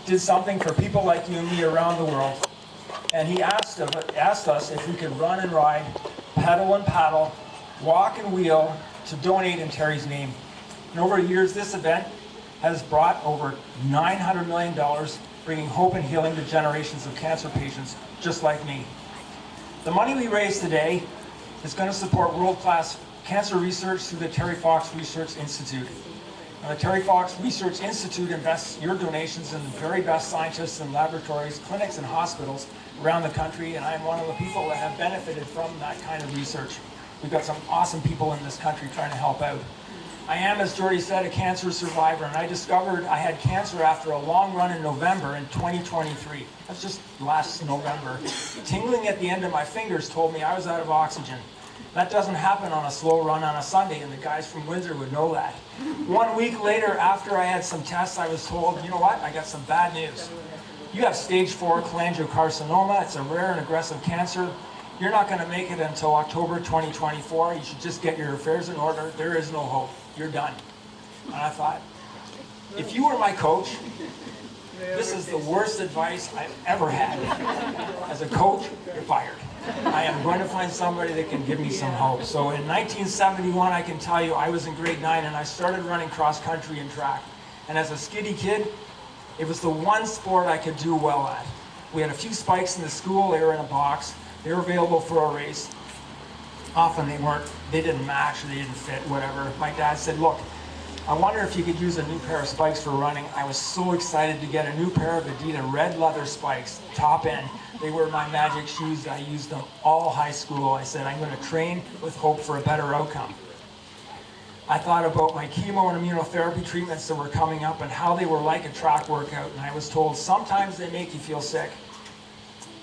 did something for people like you and me around the world. And he asked us if we could run and ride, pedal and paddle, walk and wheel to donate in Terry's name. And over the years, this event has brought over $900 million, bringing hope and healing to generations of cancer patients just like me. The money we raise today is going to support world-class cancer research through the Terry Fox Research Institute. Now, the Terry Fox Research Institute invests your donations in the very best scientists and laboratories, clinics and hospitals around the country, and I am one of the people that have benefited from that kind of research. We've got some awesome people in this country trying to help out. I am, as Jordy said, a cancer survivor, and I discovered I had cancer after a long run in November in 2023. That's just last November. Tingling at the end of my fingers told me I was out of oxygen. That doesn't happen on a slow run on a Sunday, and the guys from Windsor would know that. 1 week later, after I had some tests, I was told, you know what, I got some bad news. You have stage 4 cholangiocarcinoma. It's a rare and aggressive cancer. You're not going to make it until October 2024. You should just get your affairs in order. There is no hope. You're done. And I thought, if you were my coach, this is the worst advice I've ever had. As a coach, you're fired. I am going to find somebody that can give me some hope. So in 1971, I can tell you, I was in grade 9 and I started running cross country and track. And as a skinny kid, it was the one sport I could do well at. We had a few spikes in the school. They were in a box. They were available for a race. Often they didn't match, or they didn't fit, whatever. My dad said, look, I wonder if you could use a new pair of spikes for running. I was so excited to get a new pair of Adidas red leather spikes, top end. They were my magic shoes. I used them all high school. I said, I'm going to train with hope for a better outcome. I thought about my chemo and immunotherapy treatments that were coming up and how they were like a track workout. And I was told sometimes they make you feel sick.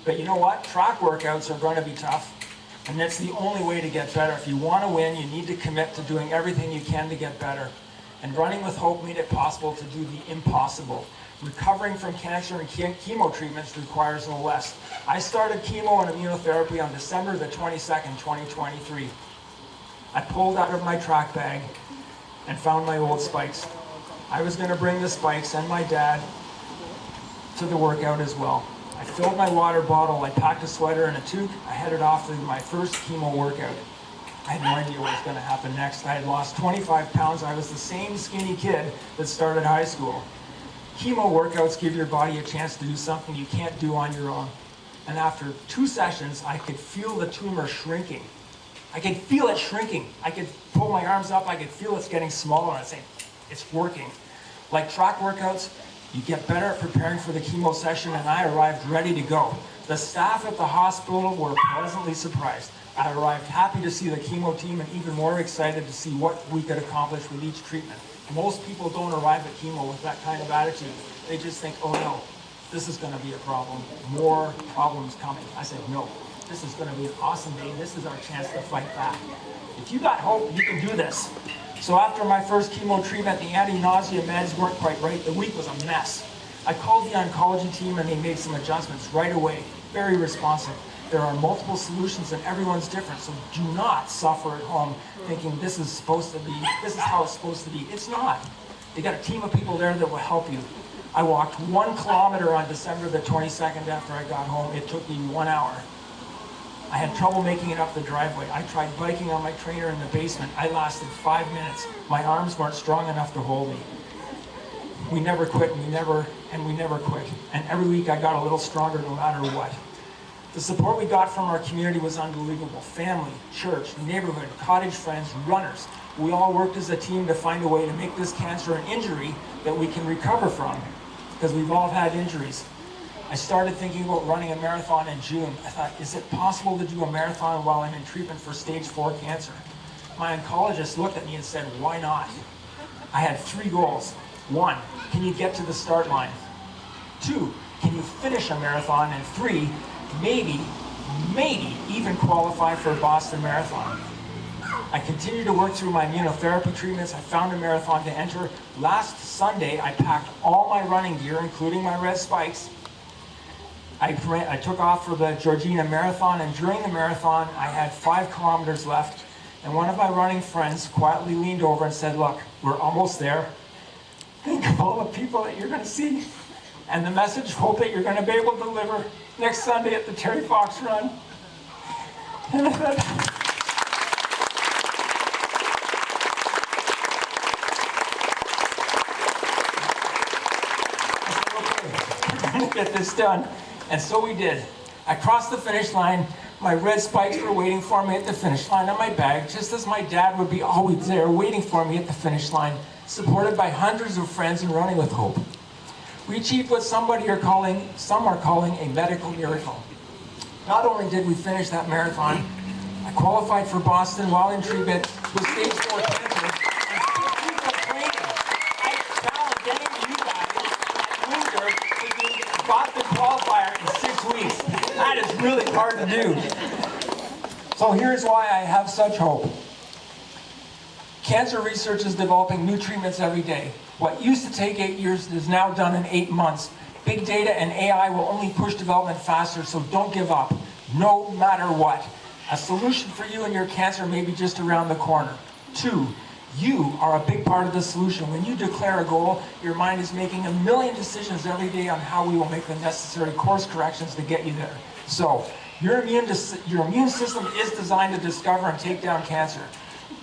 But you know what? Track workouts are going to be tough. And that's the only way to get better. If you want to win, you need to commit to doing everything you can to get better. And Running with Hope made it possible to do the impossible. Recovering from cancer and chemo treatments requires no less. I started chemo and immunotherapy on December the 22nd, 2023. I pulled out of my track bag and found my old spikes. I was going to bring the spikes and my dad to the workout as well. I filled my water bottle, I packed a sweater and a toque. I headed off to my first chemo workout. I had no idea what was going to happen next. I had lost 25 pounds. I was the same skinny kid that started high school. Chemo workouts give your body a chance to do something you can't do on your own. And after 2 sessions, I could feel the tumor shrinking. I could feel it shrinking. I could pull my arms up. I could feel it's getting smaller. I'd say, it's working. Like track workouts, you get better at preparing for the chemo session, and I arrived ready to go. The staff at the hospital were pleasantly surprised. I arrived happy to see the chemo team and even more excited to see what we could accomplish with each treatment. Most people don't arrive at chemo with that kind of attitude. They just think, oh no, this is going to be a problem. More problems coming. I said, no, this is going to be an awesome day. This is our chance to fight back. If you got hope, you can do this. So after my first chemo treatment, the anti-nausea meds weren't quite right. The week was a mess. I called the oncology team and they made some adjustments right away. Very responsive. There are multiple solutions and everyone's different, so do not suffer at home thinking this is how it's supposed to be. It's not. They got a team of people there that will help you. I walked 1 kilometer on December the 22nd after I got home. It took me 1 hour. I had trouble making it up the driveway. I tried biking on my trainer in the basement. I lasted 5 minutes. My arms weren't strong enough to hold me. We never quit, and we never quit. And every week I got a little stronger no matter what. The support we got from our community was unbelievable. Family, church, neighborhood, cottage friends, runners. We all worked as a team to find a way to make this cancer an injury that we can recover from, because we've all had injuries. I started thinking about running a marathon in June. I thought, is it possible to do a marathon while I'm in treatment for stage 4 cancer? My oncologist looked at me and said, why not? I had 3 goals. 1, can you get to the start line? 2, can you finish a marathon? And 3, maybe even qualify for a Boston Marathon. I continued to work through my immunotherapy treatments. I found a marathon to enter. Last Sunday, I packed all my running gear, including my red spikes. I took off for the Georgina Marathon, and during the marathon, I had 5 kilometers left, and one of my running friends quietly leaned over and said, look, we're almost there. Think of all the people that you're going to see. and the message of hope that you're going to be able to deliver next Sunday at the Terry Fox Run. And I said, okay, we're going to get this done. And so we did. I crossed the finish line. My red spikes were waiting for me at the finish line on my bag, just as my dad would be always there waiting for me at the finish line, supported by hundreds of friends in Running with Hope. We achieved what some are calling a medical miracle. Not only did we finish that marathon, I qualified for Boston while in treatment with stage 4 cancer. And 6 weeks of training. I challenge any of you guys at Windsor to do Boston qualifier in 6 weeks. That is really hard to do. So here's why I have such hope. Cancer research is developing new treatments every day. What used to take 8 years is now done in 8 months. Big data and AI will only push development faster, so don't give up, no matter what. A solution for you and your cancer may be just around the corner. 2, you are a big part of the solution. When you declare a goal, your mind is making a million decisions every day on how we will make the necessary course corrections to get you there. So, your immune system is designed to discover and take down cancer.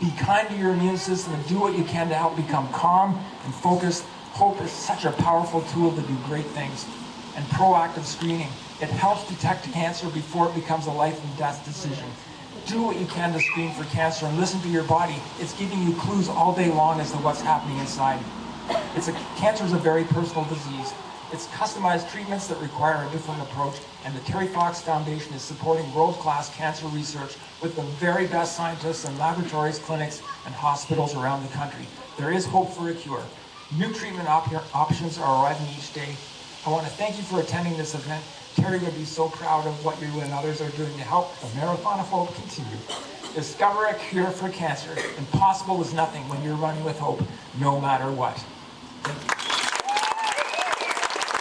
Be kind to your immune system and do what you can to help become calm and focused. Hope is such a powerful tool to do great things. And proactive screening. It helps detect cancer before it becomes a life and death decision. Do what you can to screen for cancer and listen to your body. It's giving you clues all day long as to what's happening inside. Cancer is a very personal disease. It's customized treatments that require a different approach, and the Terry Fox Foundation is supporting world-class cancer research with the very best scientists in laboratories, clinics, and hospitals around the country. There is hope for a cure. New treatment options are arriving each day. I want to thank you for attending this event. Terry would be so proud of what you and others are doing to help the Marathon of Hope continue. Discover a cure for cancer. Impossible is nothing when you're running with hope, no matter what. Thank you.